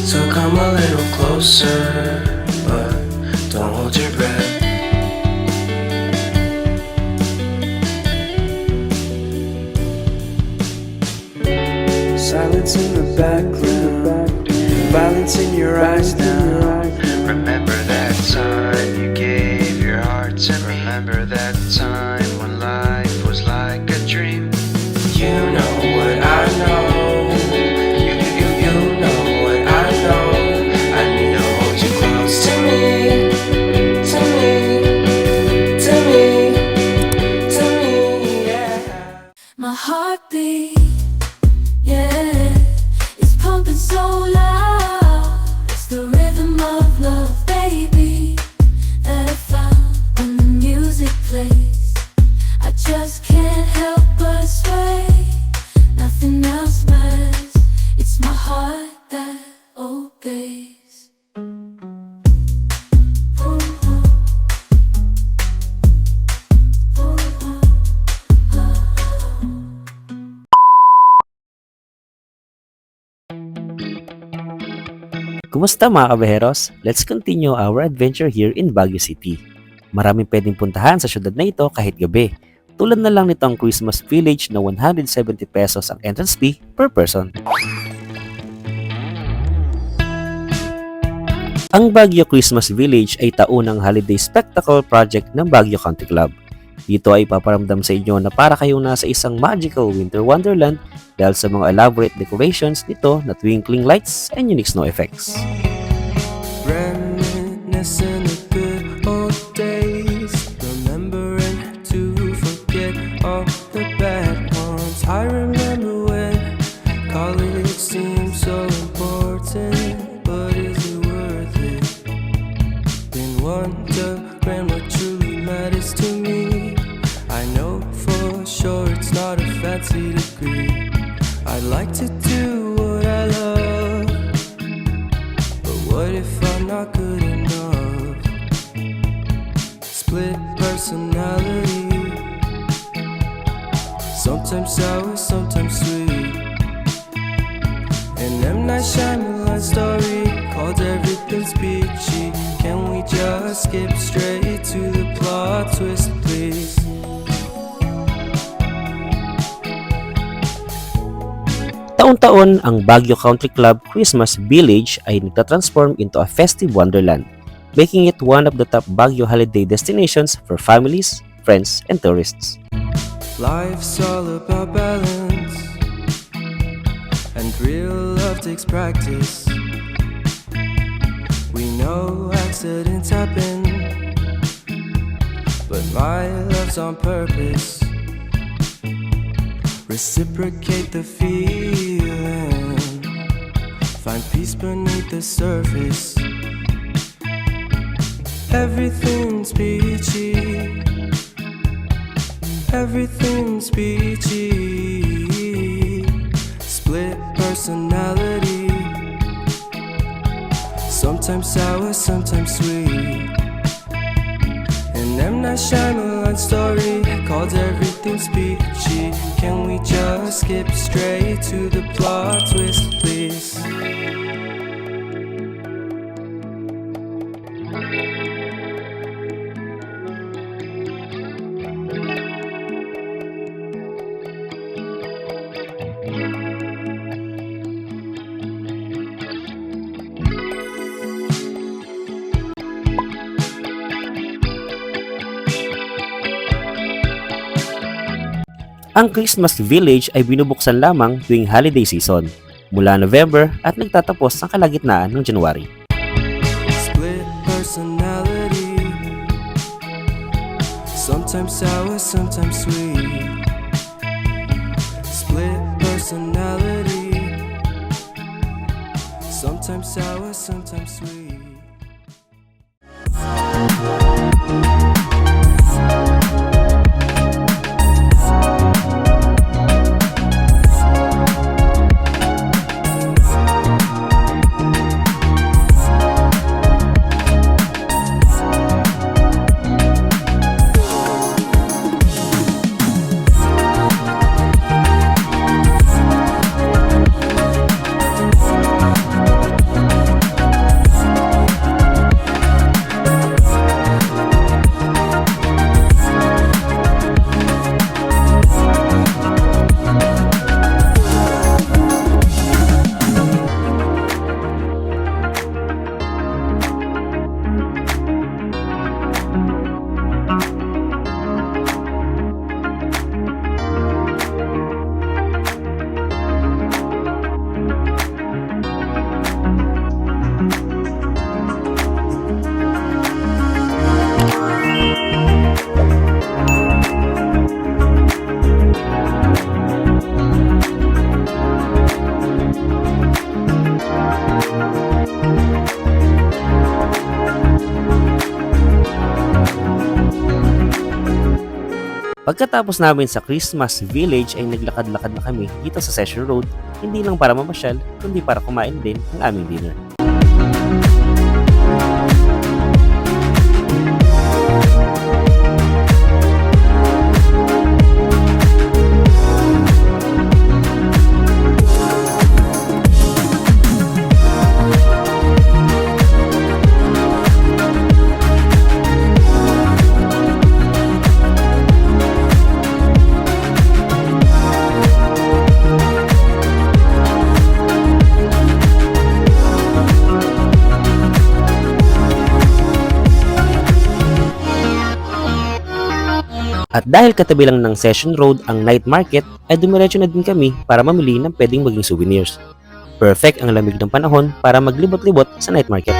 So come a little closer, but don't hold your breath. Silence in the background, violence in your eyes now. Remember that time you gave your heart to me. Remember that time when life was like a dream. You know what I know. You know what I know. I need to hold you close to me, to me, to me, to me, yeah. My heartbeat, yeah, it's pumping so loud. It's the rhythm of love, baby, that I found when the music plays. I just can't help but sway. Nothing else matters. It's my heart that obeys. Kumusta mga kabeheros? Let's continue our adventure here in Baguio City. Maraming pwedeng puntahan sa syudad na ito kahit gabi. Tulad na lang nito ang Christmas Village na 170 pesos ang entrance fee per person. Ang Baguio Christmas Village ay taunang holiday spectacle project ng Baguio Country Club. Dito ay paparamdam sa inyo na para kayong nasa isang magical winter wonderland dahil sa mga elaborate decorations nito na twinkling lights and unique snow effects. Reminiscing the good old days, remembering to forget all the bad ones. I remember when college seemed so important, but is it worth it? Been wondering what truly matters to me. I know for sure it's not a fancy degree. I'd like to do what I love, but what if I'm not good enough? Split personality, sometimes sour, sometimes sweet. An M. Night Shyamalan story called Everything's Peachy. Can we just skip straight to the plot twist, please? Taon-taon, ang Baguio Country Club Christmas Village ay nagtatransform into a festive wonderland, making it one of the top Baguio holiday destinations for families, friends, and tourists. Life's all about balance, and real love takes practice. We know accidents happen, but my love's on purpose. Reciprocate the feeling, find peace beneath the surface. Everything's peachy, everything's peachy. Split personality, sometimes sour, sometimes sweet. An M. Night Shyamalan story called Everything's Peachy. Can we just skip straight to the plot twist, please? Ang Christmas Village ay binubuksan lamang tuwing holiday season, mula November at nagtatapos sa kalagitnaan ng January. Split personality, sometimes sour, sometimes sweet. Split personality, sometimes sour, sometimes sweet. Pagkatapos namin sa Christmas Village ay naglakad-lakad na kami dito sa Session Road, hindi lang para mamasyal, kundi para kumain din ng aming dinner. At dahil katabi lang ng Session Road ang night market, ay dumiretso na din kami para mamili ng pwedeng maging souvenirs. Perfect ang lamig ng panahon para maglibot-libot sa night market.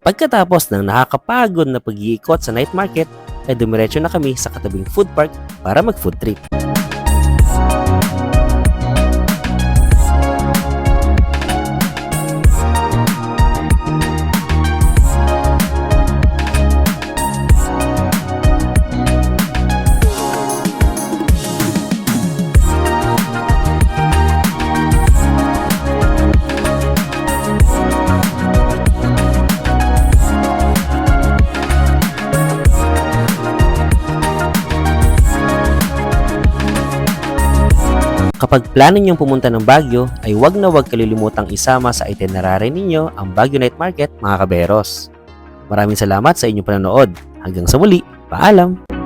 Pagkatapos ng nakakapagod na pag-iikot sa night market, ay dumiretso na kami sa katabing food park para mag-food trip. Kapag plano niyong pumunta ng Baguio, ay huwag na huwag kalilimutang isama sa itinerary ninyo ang Baguio Night Market, mga kaberos. Maraming salamat sa inyong panonood. Hanggang sa muli, paalam!